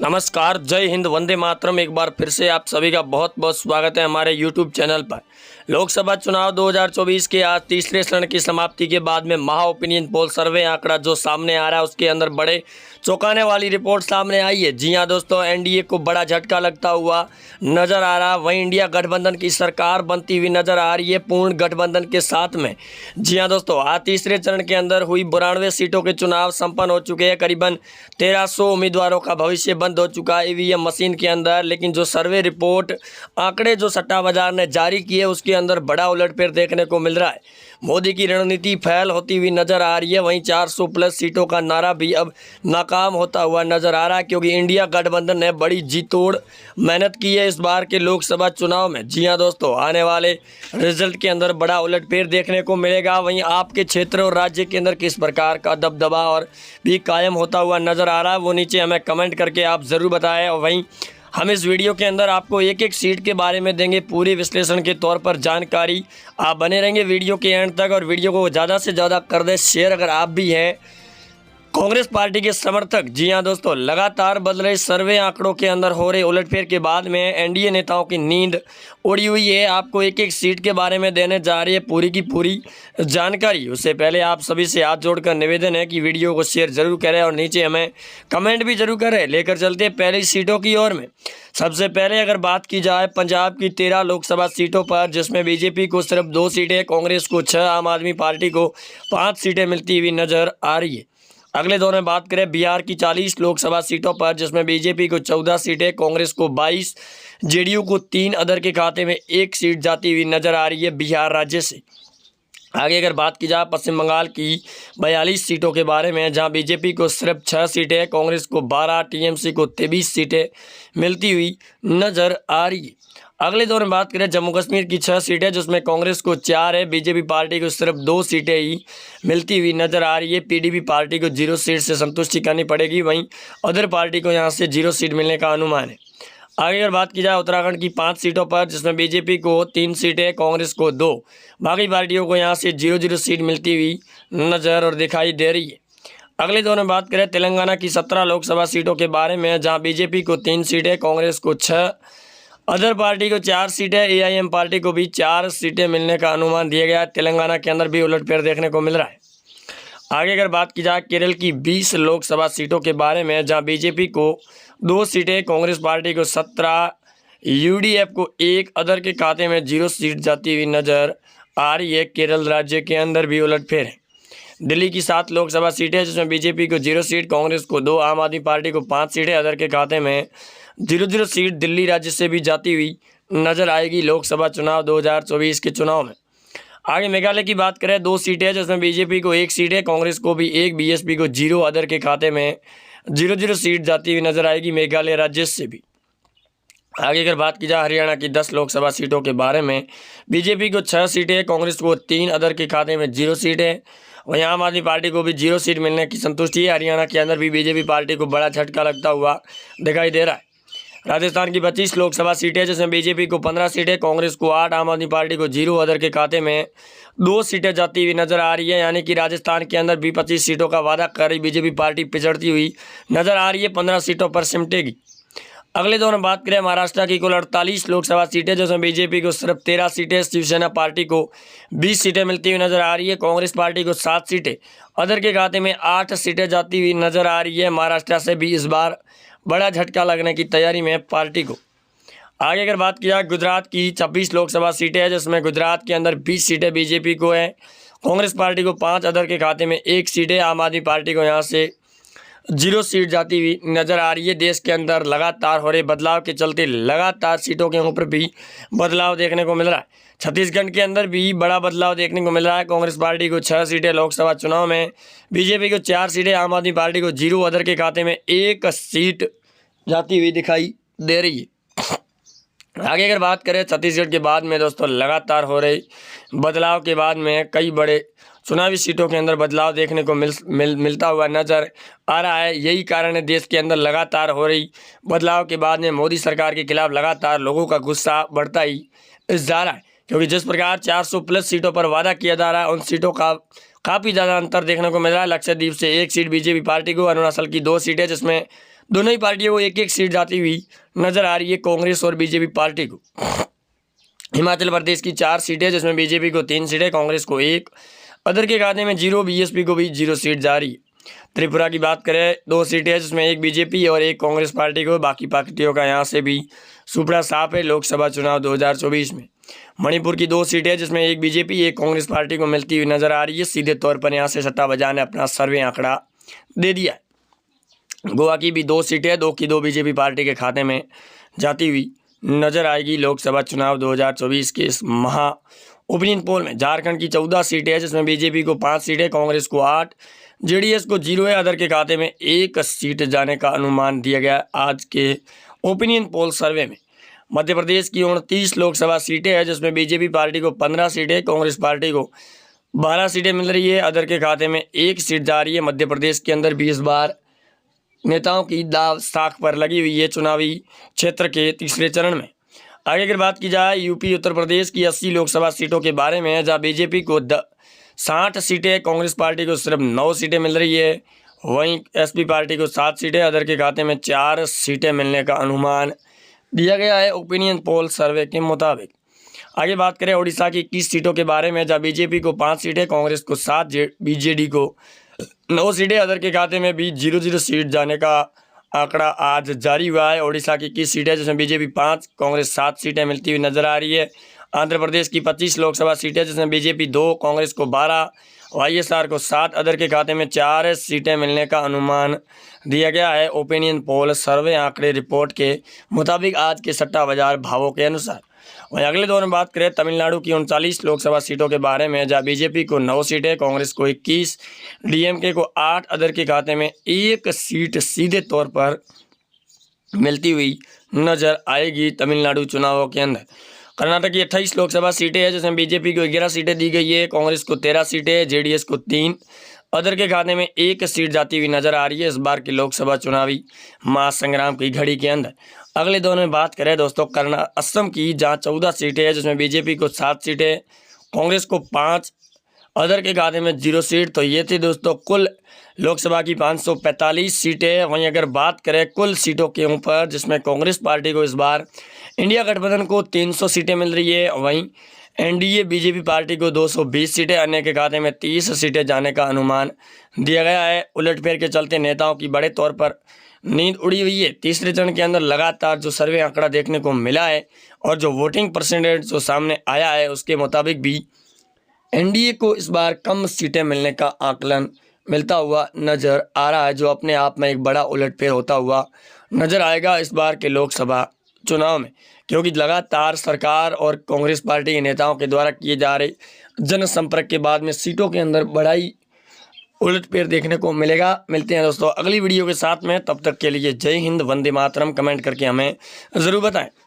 नमस्कार, जय हिंद, वंदे मातरम। एक बार फिर से आप सभी का बहुत बहुत स्वागत है हमारे YouTube चैनल पर। लोकसभा चुनाव 2024 के आज तीसरे चरण की समाप्ति के बाद में महा ओपिनियन पोल सर्वे आंकड़ा जो सामने आ रहा है उसके अंदर बड़े चौंकाने वाली रिपोर्ट सामने आई है। जी हां दोस्तों, एनडीए को बड़ा झटका लगता हुआ नजर आ रहा। वहीं इंडिया गठबंधन की सरकार बनती हुई नजर आ रही है पूर्ण गठबंधन के साथ में। जी हां दोस्तों, आज तीसरे चरण के अंदर हुई 92 सीटों के चुनाव संपन्न हो चुके हैं। करीबन 1300 उम्मीदवारों का भविष्य बंद हो चुका है ईवीएम मशीन के अंदर। लेकिन जो सर्वे रिपोर्ट आंकड़े जो सट्टा बाजार ने जारी किए उसके अंदर बड़ा उलटफेर देखने को मिल रहा है। मोदी की रणनीति फैल होती हुई नजर आ रही है। वहीं 400 प्लस सीटों का नारा भी अब नाकाम होता हुआ नजर आ रहा है, क्योंकि इंडिया गठबंधन ने बड़ी जी तोड़ मेहनत की है इस बार के लोकसभा चुनाव में। जी हां दोस्तों, आने वाले रिजल्ट के अंदर बड़ा उलटफेर देखने को मिलेगा। वहीं आपके क्षेत्र और राज्य के अंदर किस प्रकार का दबदबा और भी कायम होता हुआ नजर आ रहा है वो नीचे हमें कमेंट करके आप ज़रूर बताएं। और वहीं हम इस वीडियो के अंदर आपको एक एक सीट के बारे में देंगे पूरी विश्लेषण के तौर पर जानकारी। आप बने रहेंगे वीडियो के एंड तक और वीडियो को ज़्यादा से ज़्यादा कर दें शेयर अगर आप भी हैं कांग्रेस पार्टी के समर्थक। जी हां दोस्तों, लगातार बदल रहे सर्वे आंकड़ों के अंदर हो रहे उलटफेर के बाद में एनडीए नेताओं की नींद उड़ी हुई है। आपको एक एक सीट के बारे में देने जा रही है पूरी की पूरी जानकारी। उससे पहले आप सभी से हाथ जोड़कर निवेदन है कि वीडियो को शेयर जरूर करें और नीचे हमें कमेंट भी जरूर करें। लेकर चलते हैं पहली सीटों की ओर में। सबसे पहले अगर बात की जाए पंजाब की 13 लोकसभा सीटों पर, जिसमें बीजेपी को सिर्फ 2 सीटें, कांग्रेस को 6, आम आदमी पार्टी को 5 सीटें मिलती हुई नजर आ रही है। अगले दौर में बात करें बिहार की 40 लोकसभा सीटों पर, जिसमें बीजेपी को 14 सीटें, कांग्रेस को 22, जेडीयू को 3, अदर के खाते में 1 सीट जाती हुई नजर आ रही है बिहार राज्य से। आगे अगर बात की जाए पश्चिम बंगाल की 42 सीटों के बारे में, जहां बीजेपी को सिर्फ 6 सीटें, कांग्रेस को 12, टीएमसी को 23 सीटें मिलती हुई नजर आ रही है। अगले दौर में बात करें जम्मू कश्मीर की 6 सीटें, जिसमें कांग्रेस को 4 है, बीजेपी पार्टी को सिर्फ 2 सीटें ही मिलती हुई नजर आ रही है। पीडीपी पार्टी को 0 सीट से संतुष्टि करनी पड़ेगी। वहीं अदर पार्टी को यहां से 0 सीट मिलने का अनुमान है। आगे अगर बात की जाए उत्तराखंड की 5 सीटों पर, जिसमें बीजेपी को 3 सीटें, कांग्रेस को 2, बाकी पार्टियों को यहां से 0-0 सीट मिलती हुई नजर और दिखाई दे रही है। अगले दौर में बात करें तेलंगाना की 17 लोकसभा सीटों के बारे में, जहां बीजेपी को 3 सीटें, कांग्रेस को 6, अदर पार्टी को 4 सीटें, एआईएम पार्टी को भी 4 सीटें मिलने का अनुमान दिया गया है। तेलंगाना के अंदर भी उलटफेर देखने को मिल रहा है। आगे अगर बात की जाए केरल की 20 लोकसभा सीटों के बारे में, जहां बीजेपी को 2 सीटें, कांग्रेस पार्टी को 17, यूडीएफ को 1, अदर के खाते में 0 सीट जाती हुई नजर आ रही है। केरल राज्य के अंदर भी उलटफेर है। दिल्ली की 7 लोकसभा सीटें, जिसमें बीजेपी को 0 सीट, कांग्रेस को 2, आम आदमी पार्टी को 5 सीटें, अदर के खाते में 0-0 सीट दिल्ली राज्य से भी जाती हुई नजर आएगी लोकसभा चुनाव 2024 के चुनाव में। आगे मेघालय की बात करें 2 सीटें, जिसमें बीजेपी को 1 सीट है, कांग्रेस को भी 1, बीएसपी को 0, अदर के खाते में 0-0 सीट जाती हुई नजर आएगी मेघालय राज्य से भी। आगे अगर बात की जाए हरियाणा की 10 लोकसभा सीटों के बारे में, बीजेपी को 6 सीटें, कांग्रेस को 3, अदर के खाते में 0 सीट है। वहीं आम आदमी पार्टी को भी 0 सीट मिलने की संतुष्टि है। हरियाणा के अंदर भी बीजेपी पार्टी को बड़ा झटका लगता हुआ दिखाई दे रहा है। राजस्थान की 25 लोकसभा सीटें, जिसमें बीजेपी को 15 सीटें, कांग्रेस को 8, आम आदमी पार्टी को 0, अदर के खाते में 2 सीटें जाती हुई नजर आ रही है। यानी कि राजस्थान के अंदर भी 25 सीटों का वादा कर रही बीजेपी पार्टी पिछड़ती हुई नजर आ रही है, 15 सीटों पर सिमटेगी। अगले दौर में बात करें महाराष्ट्र की कुल 48 लोकसभा सीटें, जिसमें बीजेपी को सिर्फ 13 सीटें, शिवसेना पार्टी को 20 सीटें मिलती हुई नजर आ रही है, कांग्रेस पार्टी को 7 सीटें, अदर के खाते में 8 सीटें जाती हुई नजर आ रही है। महाराष्ट्र से भी इस बार बड़ा झटका लगने की तैयारी में पार्टी को। आगे अगर बात की जाए गुजरात की 26 लोकसभा सीटें हैं, जिसमें गुजरात के अंदर 20 सीटें बीजेपी को है, कांग्रेस पार्टी को 5, अदर के खाते में 1 सीट है, आम आदमी पार्टी को यहां से 0 सीट जाती हुई नजर आ रही है। देश के अंदर लगातार हो रहे बदलाव के चलते लगातार सीटों के ऊपर भी बदलाव देखने को मिल रहा है। छत्तीसगढ़ के अंदर भी बड़ा बदलाव देखने को मिल रहा है। कांग्रेस पार्टी को 6 सीटें लोकसभा चुनाव में, बीजेपी को 4 सीटें, आम आदमी पार्टी को 0, अदर के खाते में 1 सीट जाती हुई दिखाई दे रही है। आगे अगर बात करें छत्तीसगढ़ के बाद में दोस्तों, लगातार हो रहे बदलाव के बाद में कई बड़े चुनावी सीटों के अंदर बदलाव देखने को मिलता हुआ नजर आ रहा है। यही कारण है देश के अंदर लगातार हो रही बदलाव के बाद में मोदी सरकार के खिलाफ लगातार लोगों का गुस्सा बढ़ता ही जा रहा है, क्योंकि जिस प्रकार 400 प्लस सीटों पर वादा किया जा रहा है उन सीटों का काफ़ी ज़्यादा अंतर देखने को मिल रहा है। लक्षद्वीप से 1 सीट बीजेपी पार्टी को, अरुणाचल की 2 सीटें जिसमें दोनों ही पार्टियों को एक एक सीट जाती हुई नजर आ रही है कांग्रेस और बीजेपी पार्टी को। हिमाचल प्रदेश की 4 सीटें जिसमें बीजेपी को 3 सीटें, कांग्रेस को 1, अदर के खाते में 0, बीएसपी को भी 0 सीट जा रही है। त्रिपुरा की बात करें 2 सीटें जिसमें 1 बीजेपी और 1 कांग्रेस पार्टी को, बाकी पार्टियों का यहाँ से भी सुपड़ा साफ है लोकसभा चुनाव 2024 में। मणिपुर की 2 सीटें जिसमें 1 बीजेपी 1 कांग्रेस पार्टी को मिलती हुई नजर आ रही है। सीधे तौर पर यहाँ से सट्टा बाजार ने अपना सर्वे आंकड़ा दे दिया है। गोवा की भी 2 सीटें 2 की 2 बीजेपी पार्टी के खाते में जाती हुई नजर आएगी लोकसभा चुनाव 2024 के इस महा ओपिनियन पोल में। झारखंड की 14 सीटें हैं जिसमें बीजेपी को 5 सीटें, कांग्रेस को 8, जेडीएस को 0 है, अदर के खाते में 1 सीट जाने का अनुमान दिया गया आज के ओपिनियन पोल सर्वे में। मध्य प्रदेश की 29 लोकसभा सीटें हैं जिसमें बीजेपी पार्टी को 15 सीटें, कांग्रेस पार्टी को 12 सीटें मिल रही है, अदर के खाते में 1 सीट जा रही है। मध्य प्रदेश के अंदर भी इस बार नेताओं की दाव साख पर लगी हुई है चुनावी क्षेत्र के तीसरे चरण में। आगे अगर बात की जाए यूपी उत्तर प्रदेश की 80 लोकसभा सीटों के बारे में, जहां बीजेपी को 60 सीटें, कांग्रेस पार्टी को सिर्फ 9 सीटें मिल रही है, वहीं एसपी पार्टी को 7 सीटें, अदर के खाते में 4 सीटें मिलने का अनुमान दिया गया है ओपिनियन पोल सर्वे के मुताबिक। आगे बात करें उड़ीसा की 21 सीटों के बारे में, जहां बीजेपी को 5 सीटें, कांग्रेस को 7, बीजेडी को 9 सीटें, अदर के खाते में भी 0-0 सीट जाने का आंकड़ा आज जारी हुआ है। उड़ीसा की 21 सीटें जिसमें बीजेपी 5, कांग्रेस 7 सीटें मिलती हुई नजर आ रही है। आंध्र प्रदेश की 25 लोकसभा सीटें जिसमें बीजेपी 2, कांग्रेस को 12, वाईएसआर को 7, अदर के खाते में 4 सीटें मिलने का अनुमान दिया गया है ओपिनियन पोल सर्वे आंकड़े रिपोर्ट के मुताबिक आज के सट्टा बाजार भावों के अनुसार। वहीं अगले दौर में बात करें तमिलनाडु की 39 लोकसभा सीटों के बारे में, जहां बीजेपी को 9 सीटें, कांग्रेस को 21, डीएमके को 8, अदर के खाते में 1 सीट सीधे तौर पर मिलती हुई नजर आएगी तमिलनाडु चुनावों के अंदर। कर्नाटक की 28 लोकसभा सीटें हैं जिसमें बीजेपी को 11 सीटें दी गई है, कांग्रेस को 13 सीटें, जेडीएस को 3, अदर के खाते में 1 सीट जाती हुई नजर आ रही है इस बार की लोकसभा चुनावी महासंग्राम की घड़ी के अंदर। अगले दौर में बात करें दोस्तों असम की, जहां 14 सीटें हैं जिसमें बीजेपी को 7 सीटें, कांग्रेस को 5, अदर के खाते में 0 सीट। तो ये थी दोस्तों कुल लोकसभा की 545 सीटें। वहीं अगर बात करें कुल सीटों के ऊपर, जिसमें कांग्रेस पार्टी को इस बार इंडिया गठबंधन को 300 सीटें मिल रही है, वहीं एनडीए बीजेपी पार्टी को 220 सीटें, अन्य के खाते में 30 सीटें जाने का अनुमान दिया गया है। उलटफेर के चलते नेताओं की बड़े तौर पर नींद उड़ी हुई है। तीसरे चरण के अंदर लगातार जो सर्वे आंकड़ा देखने को मिला है और जो वोटिंग परसेंटेज जो सामने आया है उसके मुताबिक भी एनडीए को इस बार कम सीटें मिलने का आकलन मिलता हुआ नजर आ रहा है, जो अपने आप में एक बड़ा उलटफेर होता हुआ नजर आएगा इस बार के लोकसभा चुनाव में, क्योंकि लगातार सरकार और कांग्रेस पार्टी के नेताओं के द्वारा किए जा रहे जनसंपर्क के बाद में सीटों के अंदर बड़ाई उलटफेर देखने को मिलेगा। मिलते हैं दोस्तों अगली वीडियो के साथ में, तब तक के लिए जय हिंद, वंदे मातरम। कमेंट करके हमें ज़रूर बताएं।